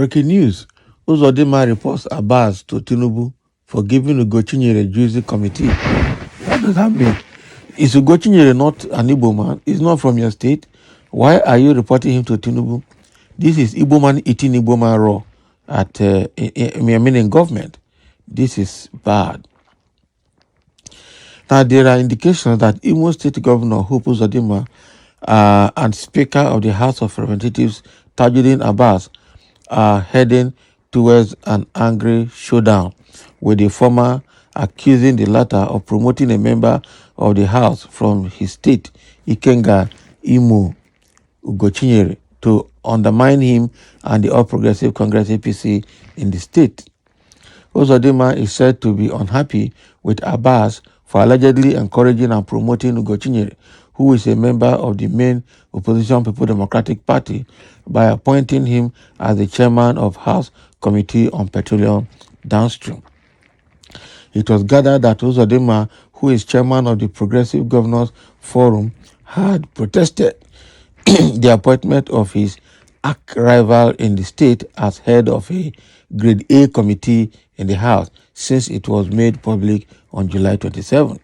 Breaking news. Uzodinma reports Abbas to Tinubu for giving Ugochinyere juicy committee. What does that mean? Is Ugochinyere not an Igbo man? He's not from your state. Why are you reporting him to Tinubu? This is Igbo man eating Igbo man raw at in government. This is bad. Now, there are indications that Imo State Governor Hope Uzodinma and Speaker of the House of Representatives Tajuddin Abbas are heading towards an angry showdown, with the former accusing the latter of promoting a member of the House from his state, Ikenga Imo Ugochinyere, to undermine him and the All Progressive Congress APC in the state. Uzodinma is said to be unhappy with Abbas for allegedly encouraging and promoting Ugochinyere, who is a member of the main opposition People Democratic Party, by appointing him as the chairman of House Committee on Petroleum Downstream. It was gathered that Uzodinma, who is chairman of the Progressive Governors Forum, had protested the appointment of his arch-rival in the state as head of a Grade A committee in the House since it was made public on July 27.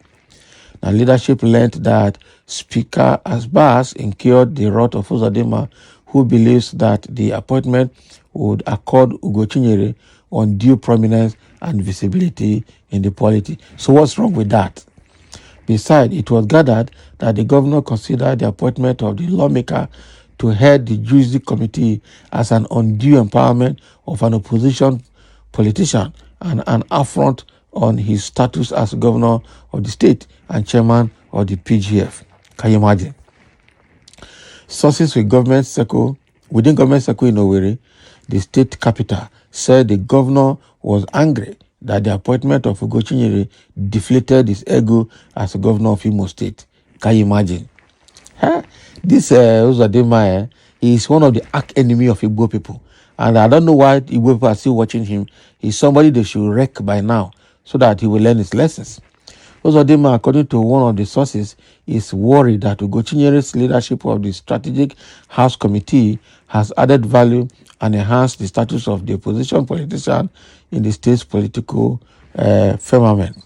Now, leadership learned that Speaker Abbas incurred the wrath of Uzodinma, who believes that the appointment would accord Ugochinyere undue prominence and visibility in the polity. So what's wrong with that? Besides, it was gathered that the governor considered the appointment of the lawmaker to head the juicy committee as an undue empowerment of an opposition politician and an affront on his status as governor of the state and chairman of the PGF. Can you imagine? Sources within government circle in Owerri, the state capital, said the governor was angry that the appointment of Ugochinyere deflated his ego as a governor of Imo State. Can you imagine? This Uzodinma is one of the arch enemy of Igbo people. And I don't know why Igbo people are still watching him. He's somebody they should wreck by now so that he will learn his lessons. Uzodinma, according to one of the sources, is worried that Ugochинyere's leadership of the Strategic House Committee has added value and enhanced the status of the opposition politician in the state's political firmament.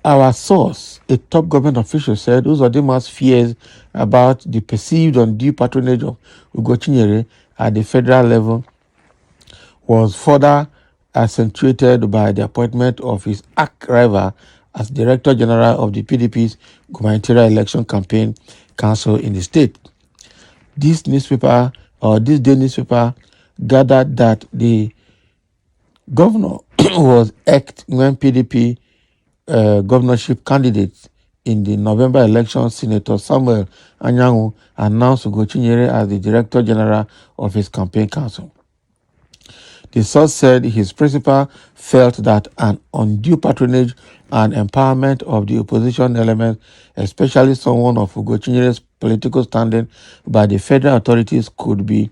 Our source, a top government official, said Uzodinma's fears about the perceived undue patronage of Ugochinyere at the federal level was further accentuated by the appointment of his arch-rival as Director General of the PDP's gubernatorial election campaign council in the state. This day newspaper gathered that the governor was egged when PDP governorship candidates in the November election, Senator Samuel Anyanwu, announced Ugochinyere as the Director General of his campaign council. The source said his principal felt that an undue patronage and empowerment of the opposition element, especially someone of Ugochинyere's political standing, by the federal authorities could be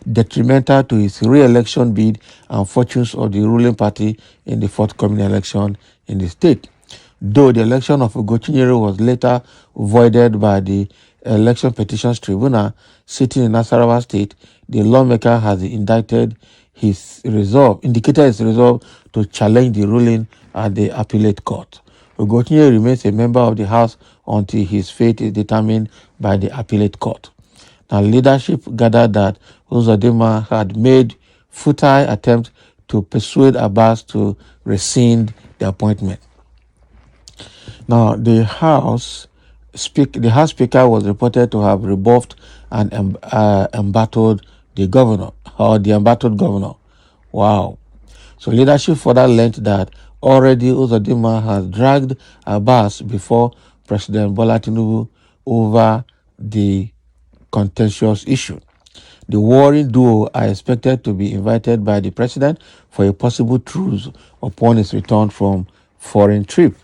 detrimental to his re-election bid and fortunes of the ruling party in the forthcoming election in the state. Though the election of Ugochinyere was later voided by the Election Petitions Tribunal sitting in Nasarawa State, the lawmaker has indicated his resolve to challenge the ruling at the appellate court. Ugochinyere remains a member of the House until his fate is determined by the appellate court. Now, leadership gathered that Uzodinma had made futile attempts to persuade Abbas to rescind the appointment. Now, the House Speaker was reported to have rebuffed and embattled the governor, or the embattled governor. Wow. So leadership further learned that already Uzodinma has dragged Abbas before President Bola Tinubu over the contentious issue. The warring duo are expected to be invited by the president for a possible truce upon his return from foreign trip.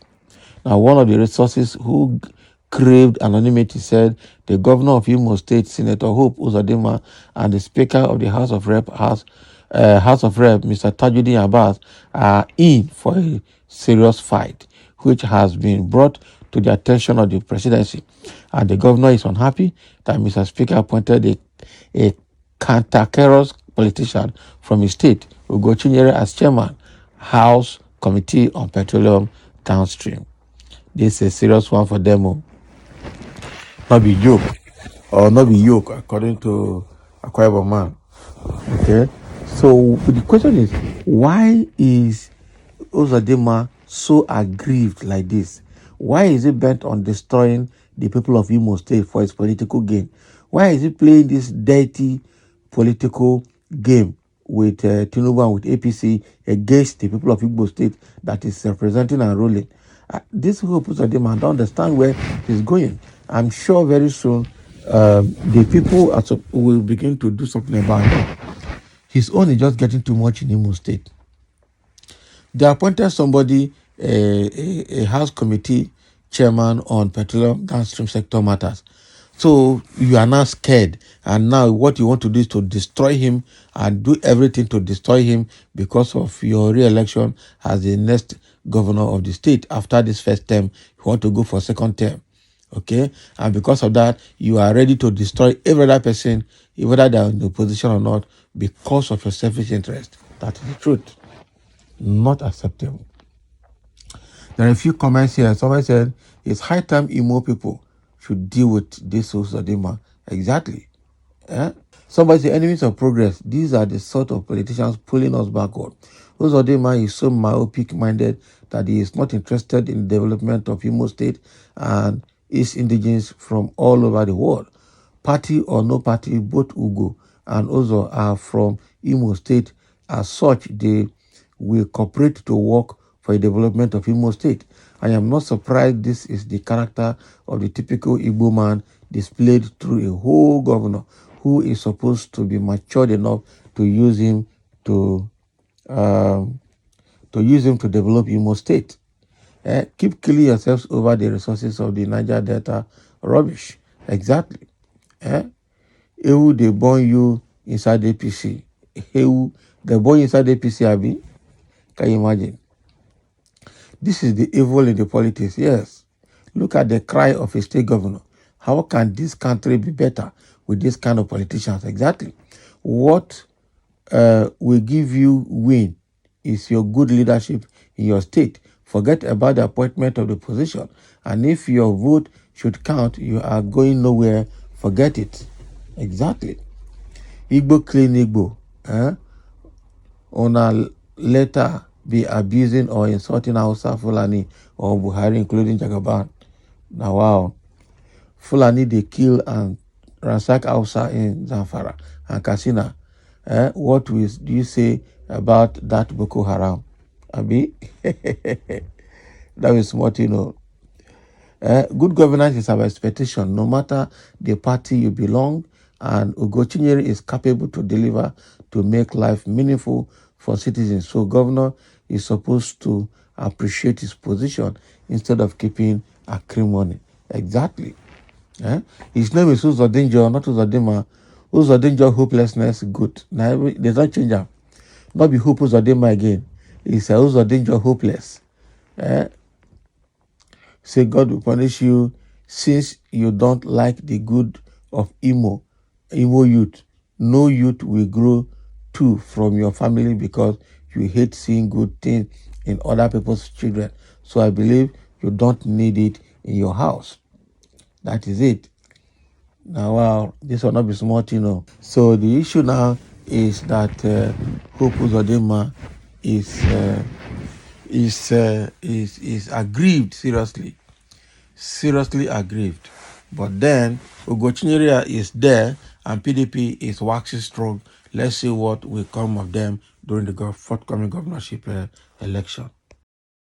Now, one of the resources who craved anonymity said the governor of Imo State, Senator Hope Uzodinma, and the Speaker of the House of Rep, Mr. Tajuddin Abbas, are in for a serious fight, which has been brought to the attention of the presidency. And the governor is unhappy that Mr. Speaker appointed a cantankerous politician from his state, Ugochinyere, as chairman, House Committee on Petroleum Downstream. This is a serious one for them. Not be joke, or not be yoke, according to Akwa Ibom man. Okay, so the question is, why is Uzodinma so aggrieved like this? Why is he bent on destroying the people of Imo State for his political gain? Why is he playing this dirty political game with Tinubu and with APC against the people of Igbo State that is representing and ruling? This whole Uzodinma don't understand where he's going. I'm sure very soon the people will begin to do something about it. His own is just getting too much in Imo State. They appointed somebody, a House Committee chairman on petroleum downstream sector matters. So you are now scared, and now what you want to do is to destroy him and do everything to destroy him because of your re-election as the next governor of the state. After this first term, you want to go for second term. Okay, and because of that, you are ready to destroy every other person, whether they are in the position or not, because of your selfish interest. That is the truth. Not acceptable. There are a few comments here. Somebody said it's high time Imo people should deal with this Uzodinma. Exactly. Eh? Somebody said enemies of progress. These are the sort of politicians pulling us backward. Uzodinma is so myopic-minded that he is not interested in the development of Imo State and its indigenes from all over the world. Party or no party, both Ugo and Ozo are from Imo State. As such, they will cooperate to work for the development of Imo State. I am not surprised this is the character of the typical Igbo man displayed through a whole governor who is supposed to be matured enough to use him to develop Imo State. Keep killing yourselves over the resources of the Niger Delta rubbish. Exactly. Ewu, they born you inside the APC. Ewu, they born you inside the APC, Abi. Can you imagine? This is the evil in the politics. Yes. Look at the cry of a state governor. How can this country be better with this kind of politicians? Exactly. What will give you win is your good leadership in your state. Forget about the appointment of the position. And if your vote should count, you are going nowhere. Forget it. Exactly. Igbo clean Igbo. On a later be abusing or insulting Hausa, Fulani, or Buhari, including Jagaban. Now, wow. Fulani, they kill and ransack Hausa in Zamfara and Katsina. What do you say about that Boko Haram? Abi? That is what you know. Good governance is our expectation, no matter the party you belong, and Ugochinyere is capable to deliver to make life meaningful for citizens. So governor is supposed to appreciate his position instead of keeping acrimony. Exactly. His name is Uzodinma, not Uzodinma. Uzodinma hopelessness, good. Now they don't change him. Not be hope Uzodinma again. It's Uzodinma hopeless. Say God will punish you since you don't like the good of Imo youth. No youth will grow too from your family because you hate seeing good things in other people's children. So I believe you don't need it in your house. That is it. Now, wow, this will not be smart, So the issue now is that Hope Uzodinma is aggrieved, seriously aggrieved. But then Ugochinyere is there and PDP is waxing strong. Let's see what will come of them during the forthcoming governorship election.